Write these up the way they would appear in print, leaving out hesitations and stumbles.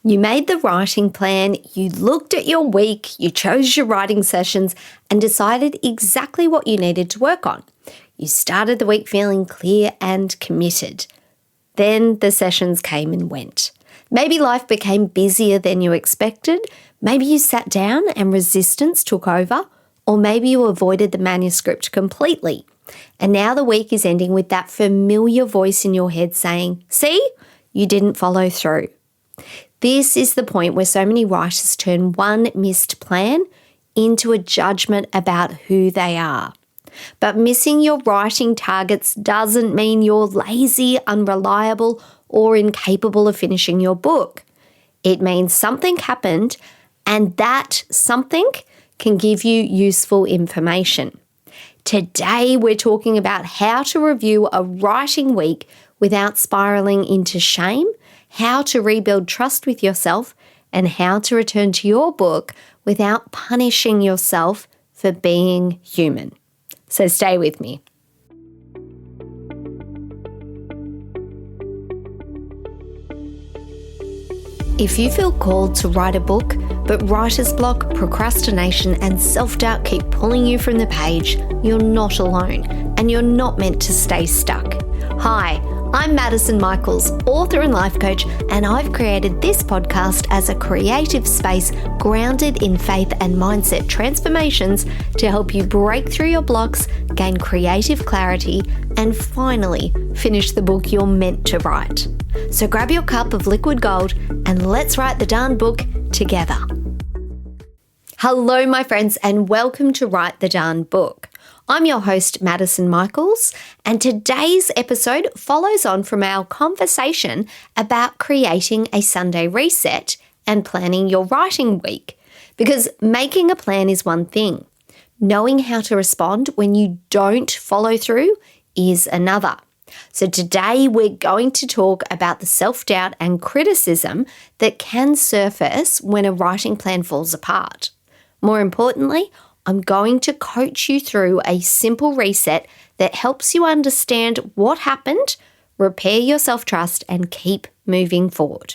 You made the writing plan, you looked at your week, you chose your writing sessions, and decided exactly what you needed to work on. You started the week feeling clear and committed. Then the sessions came and went. Maybe life became busier than you expected. Maybe you sat down and resistance took over. Or maybe you avoided the manuscript completely. And now the week is ending with that familiar voice in your head saying, "See, you didn't follow through." This is the point where so many writers turn one missed plan into a judgment about who they are. But missing your writing targets doesn't mean you're lazy, unreliable, or incapable of finishing your book. It means something happened, and that something can give you useful information. Today, we're talking about how to review a writing week without spiraling into shame, how to rebuild trust with yourself, and how to return to your book without punishing yourself for being human. So stay with me. If you feel called to write a book, but writer's block, procrastination, and self-doubt keep pulling you from the page, you're not alone, and you're not meant to stay stuck. Hi, I'm Maddison, author and life coach, and I've created this podcast as a creative space grounded in faith and mindset transformations to help you break through your blocks, gain creative clarity, and finally finish the book you're meant to write. So grab your cup of liquid gold and let's write the darn book together. Hello, my friends, and welcome to Write the Darn Book. I'm your host, Maddison, and today's episode follows on from our conversation about creating a Sunday reset and planning your writing week. Because making a plan is one thing. Knowing how to respond when you don't follow through is another. So today we're going to talk about the self-doubt and criticism that can surface when a writing plan falls apart. More importantly, I'm going to coach you through a simple reset that helps you understand what happened, repair your self-trust, and keep moving forward.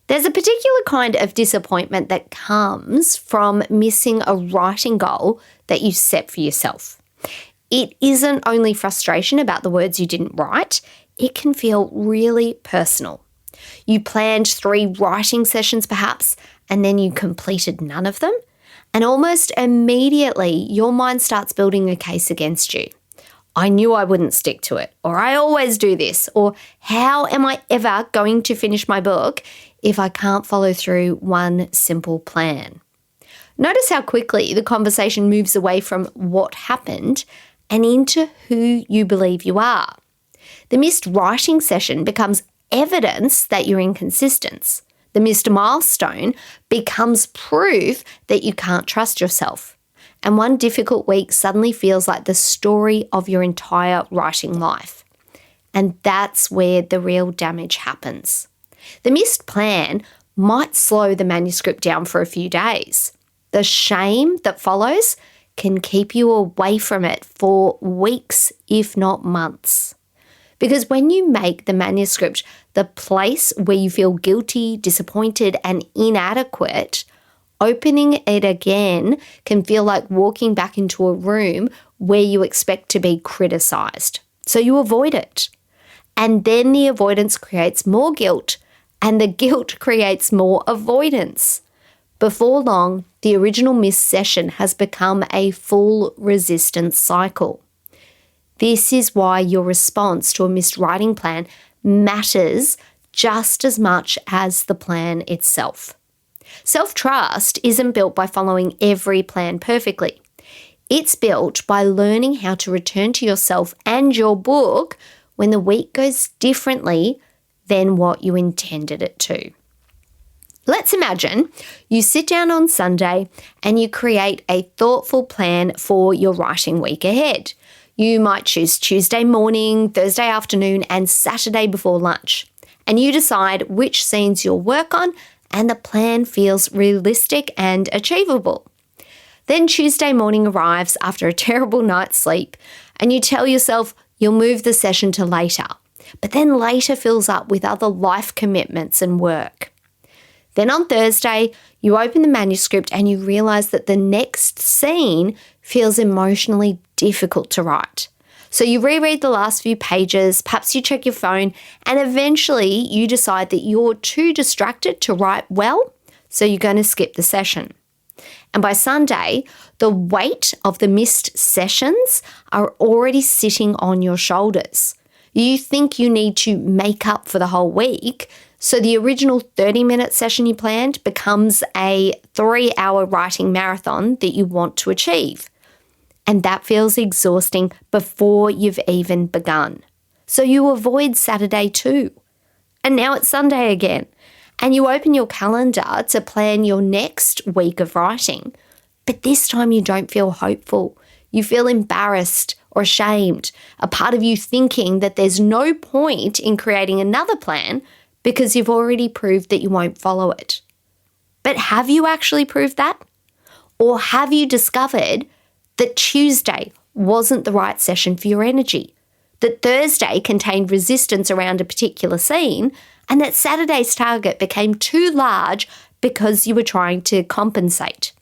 There's a particular kind of disappointment that comes from missing a writing goal that you set for yourself. It isn't only frustration about the words you didn't write, it can feel really personal. You planned 3 writing sessions perhaps, and then you completed none of them. And almost immediately, your mind starts building a case against you. I knew I wouldn't stick to it, or I always do this, or how am I ever going to finish my book if I can't follow through one simple plan? Notice how quickly the conversation moves away from what happened and into who you believe you are. The missed writing session becomes evidence that you're inconsistent. The missed milestone becomes proof that you can't trust yourself. And one difficult week suddenly feels like the story of your entire writing life. And that's where the real damage happens. The missed plan might slow the manuscript down for a few days. The shame that follows can keep you away from it for weeks, if not months. Because when you make the manuscript the place where you feel guilty, disappointed, and inadequate, opening it again can feel like walking back into a room where you expect to be criticised. So you avoid it. And then the avoidance creates more guilt, and the guilt creates more avoidance. Before long, the original missed session has become a full resistance cycle. This is why your response to a missed writing plan matters just as much as the plan itself. Self-trust isn't built by following every plan perfectly. It's built by learning how to return to yourself and your book when the week goes differently than what you intended it to. Let's imagine you sit down on Sunday and you create a thoughtful plan for your writing week ahead. You might choose Tuesday morning, Thursday afternoon, and Saturday before lunch. And you decide which scenes you'll work on, and the plan feels realistic and achievable. Then Tuesday morning arrives after a terrible night's sleep, and you tell yourself you'll move the session to later. But then later fills up with other life commitments and work. Then on Thursday, you open the manuscript and you realise that the next scene feels emotionally difficult to write. So you reread the last few pages, perhaps you check your phone, and eventually you decide that you're too distracted to write well, so you're going to skip the session. And by Sunday, the weight of the missed sessions are already sitting on your shoulders. You think you need to make up for the whole week, so the original 30-minute session you planned becomes a 3-hour writing marathon that you want to achieve. And that feels exhausting before you've even begun. So you avoid Saturday too. And now it's Sunday again. And you open your calendar to plan your next week of writing. But this time you don't feel hopeful. You feel embarrassed or ashamed. A part of you thinking that there's no point in creating another plan because you've already proved that you won't follow it. But have you actually proved that? Or have you discovered that Tuesday wasn't the right session for your energy, that Thursday contained resistance around a particular scene, and that Saturday's target became too large because you were trying to compensate?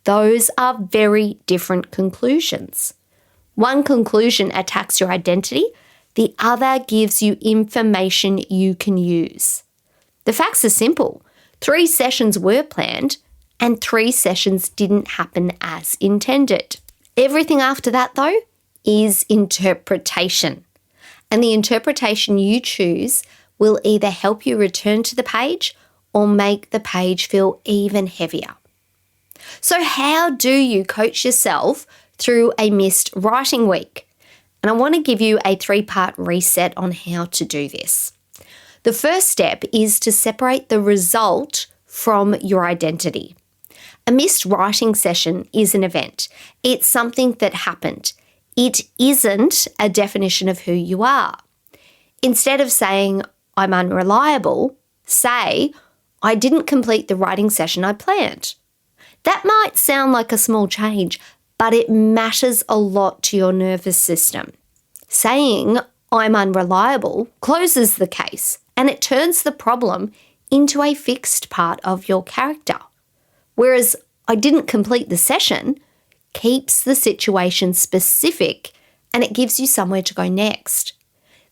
Those are very different conclusions. One conclusion attacks your identity, the other gives you information you can use. The facts are simple. 3 sessions were planned, and 3 sessions didn't happen as intended. Everything after that, though, is interpretation. And the interpretation you choose will either help you return to the page or make the page feel even heavier. So how do you coach yourself through a missed writing week? And I want to give you a 3-part reset on how to do this. The first step is to separate the result from your identity. A missed writing session is an event. It's something that happened. It isn't a definition of who you are. Instead of saying, I'm unreliable, say, I didn't complete the writing session I planned. That might sound like a small change, but it matters a lot to your nervous system. Saying, I'm unreliable closes the case and it turns the problem into a fixed part of your character. Whereas I didn't complete the session keeps the situation specific and it gives you somewhere to go next.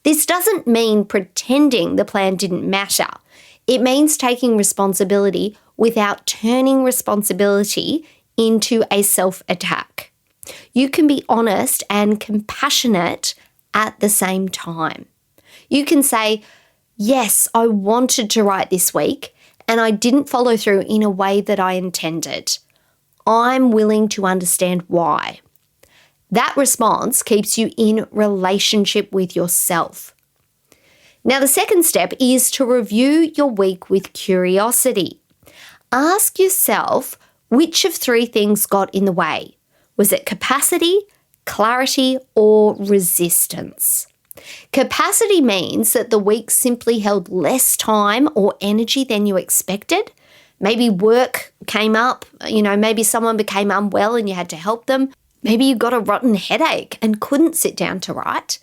This doesn't mean pretending the plan didn't matter. It means taking responsibility without turning responsibility into a self-attack. You can be honest and compassionate at the same time. You can say, yes, I wanted to write this week and I didn't follow through in a way that I intended. I'm willing to understand why. That response keeps you in relationship with yourself. Now, the second step is to review your week with curiosity. Ask yourself which of 3 things got in the way. Was it capacity, clarity, or resistance? Capacity means that the week simply held less time or energy than you expected. Maybe work came up, maybe someone became unwell and you had to help them. Maybe you got a rotten headache and couldn't sit down to write.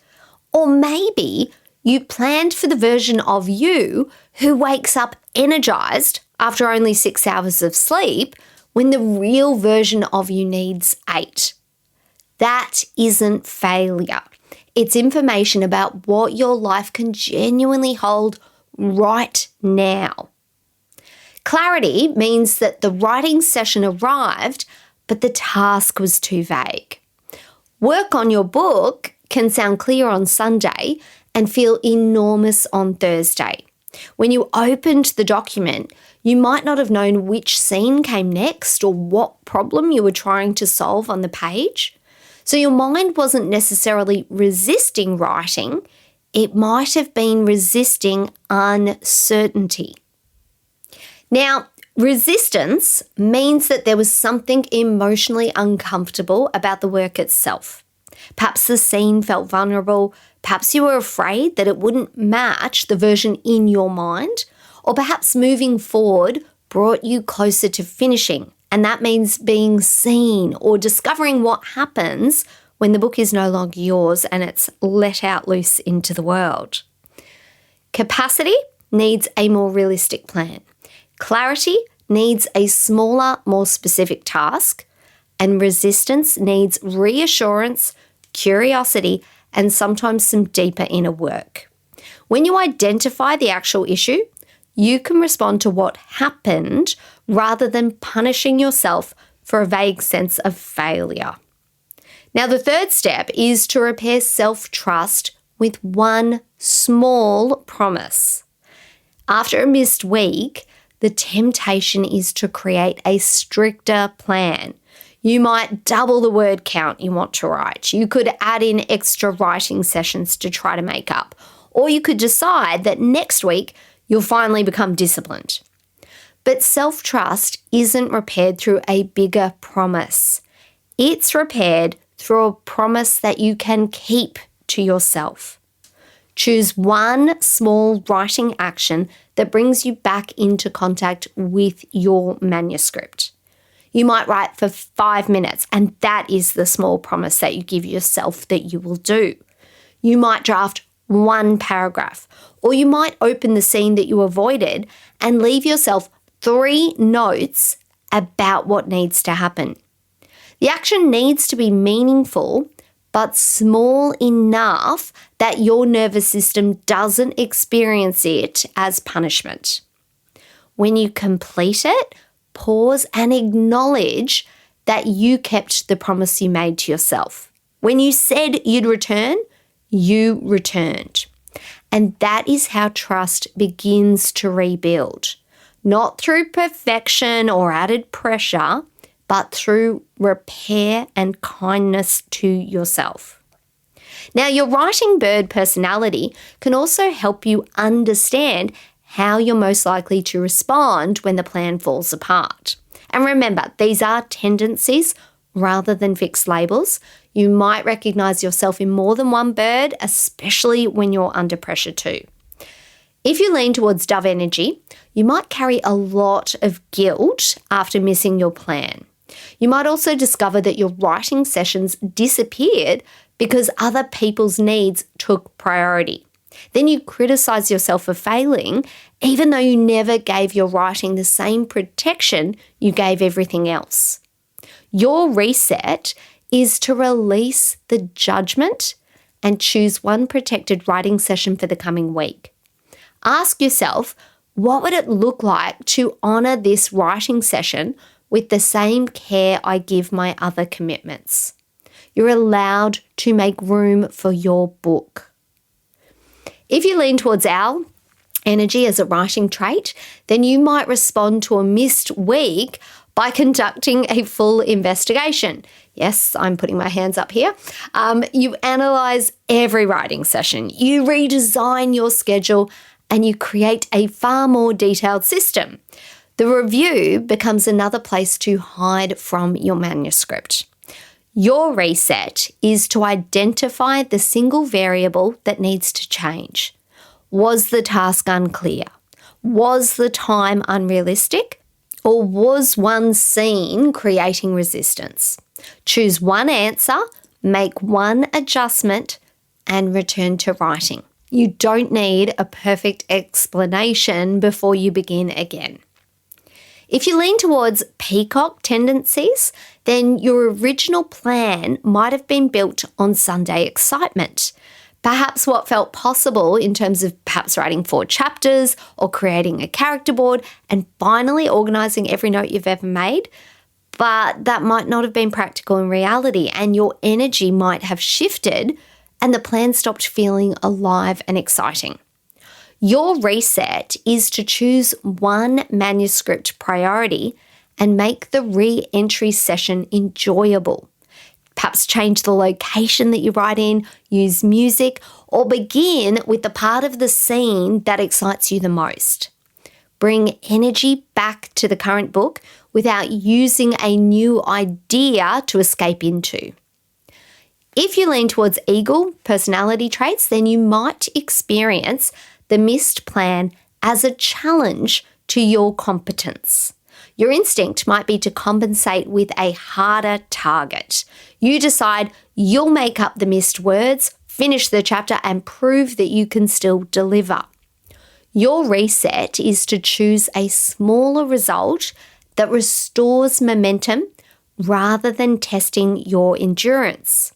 Or maybe you planned for the version of you who wakes up energized after only 6 hours of sleep when the real version of you needs 8. That isn't failure. It's information about what your life can genuinely hold right now. Clarity means that the writing session arrived, but the task was too vague. Work on your book can sound clear on Sunday and feel enormous on Thursday. When you opened the document, you might not have known which scene came next or what problem you were trying to solve on the page. So your mind wasn't necessarily resisting writing, it might have been resisting uncertainty. Now, resistance means that there was something emotionally uncomfortable about the work itself. Perhaps the scene felt vulnerable, perhaps you were afraid that it wouldn't match the version in your mind, or perhaps moving forward brought you closer to finishing, and that means being seen or discovering what happens when the book is no longer yours and it's let out loose into the world. Capacity needs a more realistic plan. Clarity needs a smaller, more specific task, and resistance needs reassurance, curiosity, and sometimes some deeper inner work. When you identify the actual issue, you can respond to what happened rather than punishing yourself for a vague sense of failure. Now, the third step is to repair self-trust with one small promise. After a missed week, the temptation is to create a stricter plan. You might double the word count you want to write. You could add in extra writing sessions to try to make up. Or you could decide that next week you'll finally become disciplined. But self-trust isn't repaired through a bigger promise. It's repaired through a promise that you can keep to yourself. Choose one small writing action that brings you back into contact with your manuscript. You might write for 5 minutes, and that is the small promise that you give yourself that you will do. You might draft one paragraph, or you might open the scene that you avoided and leave yourself 3 notes about what needs to happen. The action needs to be meaningful, but small enough that your nervous system doesn't experience it as punishment. When you complete it, pause and acknowledge that you kept the promise you made to yourself. When you said you'd return, you returned. And that is how trust begins to rebuild. Not through perfection or added pressure, but through repair and kindness to yourself. Now, your writing bird personality can also help you understand how you're most likely to respond when the plan falls apart. And remember, these are tendencies rather than fixed labels. You might recognize yourself in more than one bird, especially when you're under pressure too. If you lean towards dove energy, you might carry a lot of guilt after missing your plan. You might also discover that your writing sessions disappeared because other people's needs took priority. Then you criticize yourself for failing, even though you never gave your writing the same protection you gave everything else. Your reset is to release the judgment and choose one protected writing session for the coming week. Ask yourself, what would it look like to honor this writing session with the same care I give my other commitments? You're allowed to make room for your book. If you lean towards owl energy as a writing trait, then you might respond to a missed week by conducting a full investigation. Yes, I'm putting my hands up here. You analyze every writing session, you redesign your schedule, and you create a far more detailed system. The review becomes another place to hide from your manuscript. Your reset is to identify the single variable that needs to change. Was the task unclear? Was the time unrealistic? Or was one scene creating resistance? Choose one answer, make one adjustment, and return to writing. You don't need a perfect explanation before you begin again. If you lean towards peacock tendencies, then your original plan might have been built on Sunday excitement. Perhaps what felt possible in terms of perhaps writing 4 chapters or creating a character board and finally organising every note you've ever made. But that might not have been practical in reality, and your energy might have shifted and the plan stopped feeling alive and exciting. Your reset is to choose one manuscript priority and make the re-entry session enjoyable. Perhaps change the location that you write in, use music, or begin with the part of the scene that excites you the most. Bring energy back to the current book without using a new idea to escape into. If you lean towards eagle personality traits, then you might experience the missed plan as a challenge to your competence. Your instinct might be to compensate with a harder target. You decide you'll make up the missed words, finish the chapter, and prove that you can still deliver. Your reset is to choose a smaller result that restores momentum rather than testing your endurance.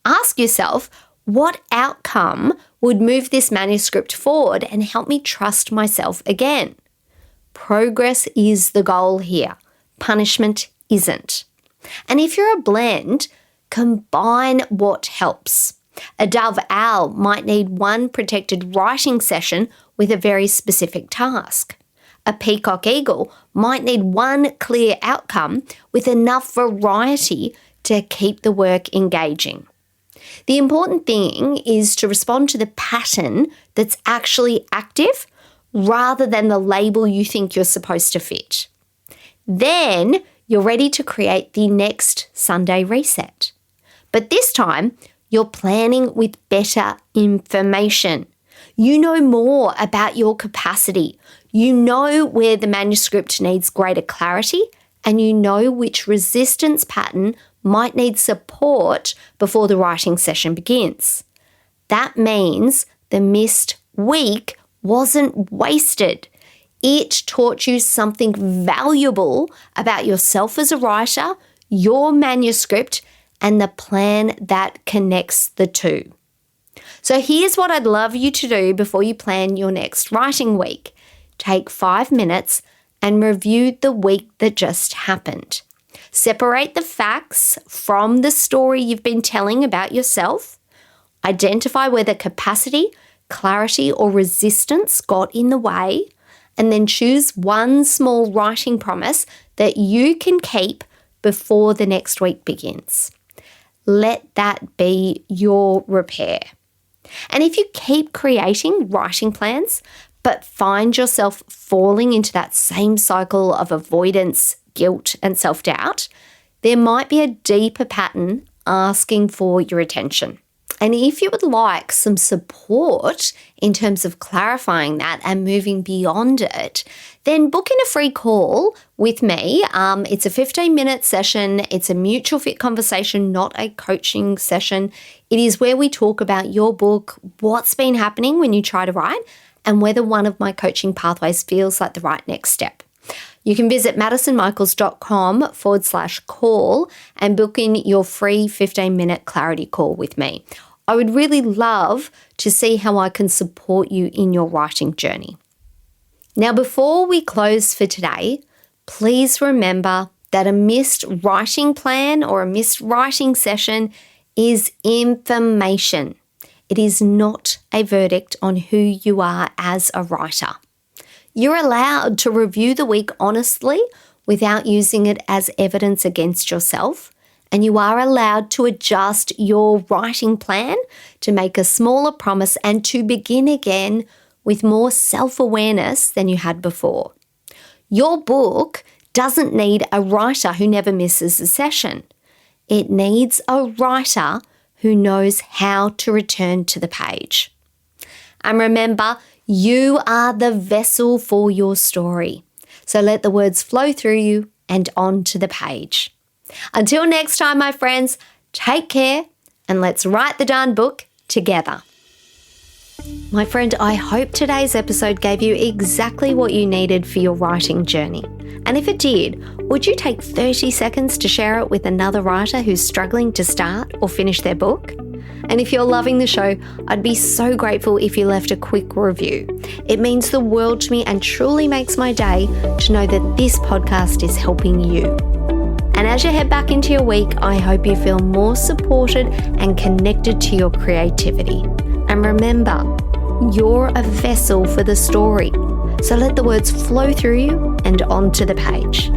Ask yourself, what outcome would move this manuscript forward and help me trust myself again? Progress is the goal here. Punishment isn't. And if you're a blend, combine what helps. A dove owl might need one protected writing session with a very specific task. A peacock eagle might need one clear outcome with enough variety to keep the work engaging. The important thing is to respond to the pattern that's actually active rather than the label you think you're supposed to fit. Then you're ready to create the next Sunday reset. But this time, you're planning with better information. You know more about your capacity. You know where the manuscript needs greater clarity, and you know which resistance pattern might need support before the writing session begins. That means the missed week wasn't wasted. It taught you something valuable about yourself as a writer, your manuscript, and the plan that connects the two. So here's what I'd love you to do before you plan your next writing week. Take 5 minutes and review the week that just happened. Separate the facts from the story you've been telling about yourself. Identify whether capacity, clarity, or resistance got in the way, and then choose one small writing promise that you can keep before the next week begins. Let that be your repair. And if you keep creating writing plans, but find yourself falling into that same cycle of avoidance, guilt, and self-doubt, there might be a deeper pattern asking for your attention. And if you would like some support in terms of clarifying that and moving beyond it, then book in a free call with me. It's a 15-minute session. It's a mutual fit conversation, not a coaching session. It is where we talk about your book, what's been happening when you try to write, and whether one of my coaching pathways feels like the right next step. You can visit madisonmichaels.com/call and book in your free 15-minute clarity call with me. I would really love to see how I can support you in your writing journey. Now, before we close for today, please remember that a missed writing plan or a missed writing session is information. It is not a verdict on who you are as a writer. You're allowed to review the week honestly without using it as evidence against yourself, and you are allowed to adjust your writing plan to make a smaller promise and to begin again with more self-awareness than you had before. Your book doesn't need a writer who never misses a session. It needs a writer who knows how to return to the page. And remember, you are the vessel for your story. So let the words flow through you and onto the page. Until next time, my friends, take care and let's write the darn book together. My friend, I hope today's episode gave you exactly what you needed for your writing journey. And if it did, would you take 30 seconds to share it with another writer who's struggling to start or finish their book? And if you're loving the show, I'd be so grateful if you left a quick review. It means the world to me and truly makes my day to know that this podcast is helping you. And as you head back into your week, I hope you feel more supported and connected to your creativity. And remember, you're a vessel for the story. So let the words flow through you and onto the page.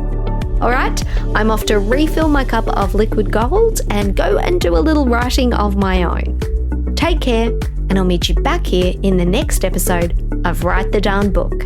All right, I'm off to refill my cup of liquid gold and go and do a little writing of my own. Take care, and I'll meet you back here in the next episode of Write the Darn Book.